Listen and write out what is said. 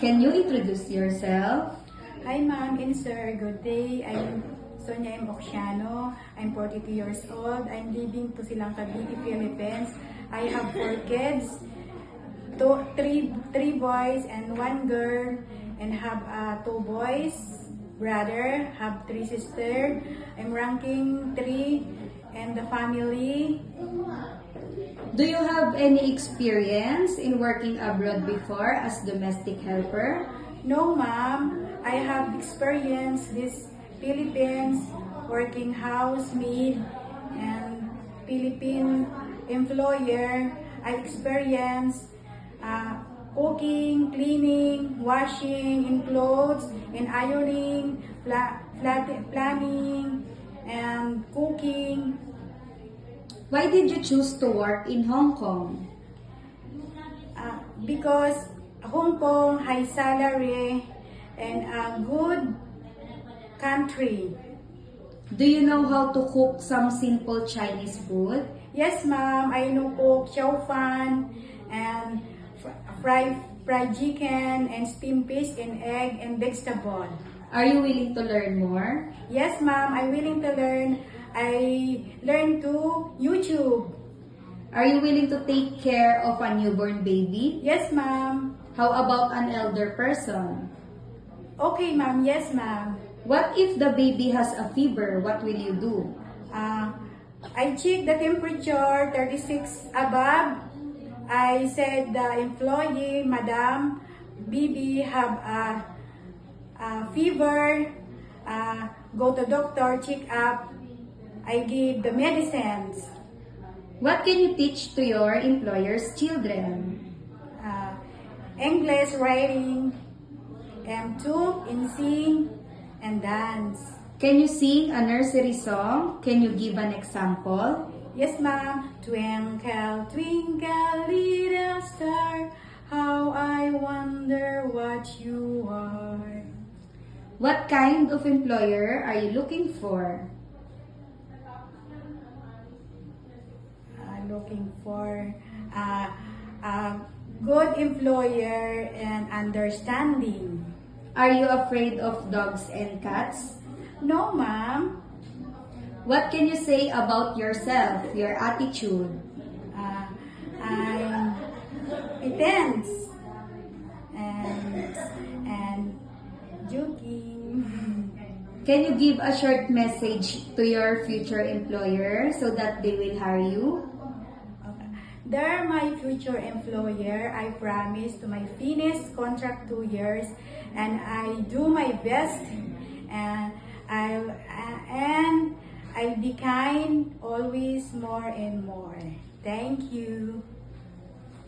Can you introduce yourself? Hi ma'am and sir, good day. I'm Sonia M. Oxiano. I'm 42 years old. I'm living to Silang Cavite, Philippines. I have 4 kids, three boys and 1 girl, and have 2 boys, brother, have 3 sisters. I'm ranking 3 and the family. Do you have any experience in working abroad before as domestic helper? No ma'am, I have experienced this Philippines working housemaid and Philippine employer. I experienced cooking, cleaning, washing in clothes, and ironing, planning, and cooking. Why did you choose to work in Hong Kong? Because Hong Kong high salary and a good country. Do you know how to cook some simple Chinese food? Yes, ma'am. I know cook chow fan and fried chicken and steamed fish and egg and vegetable. Are you willing to learn more? Yes, ma'am. I'm willing to learn. I learn to YouTube. Are you willing to take care of a newborn baby? Yes, ma'am. How about an elder person? Okay, ma'am. Yes, ma'am. What if the baby has a fever? What will you do? I check the temperature 36 above. I said the employee, Madam, baby have a fever. Go to doctor, check up. I give the medicines. What can you teach to your employer's children? English, writing, and talk and sing and dance. Can you sing a nursery song? Can you give an example? Yes, ma'am. Twinkle, twinkle, little star, how I wonder what you are. What kind of employer are you looking for? Looking for a good employer and understanding. Are you afraid of dogs and cats? No, ma'am. What can you say about yourself, your attitude? I'm intense and joking. Can you give a short message to your future employer so that they will hire you? Okay. They're my future employer. I promise to my finished contract 2 years, and I do my best, and I'll be kind always more and more. Thank you.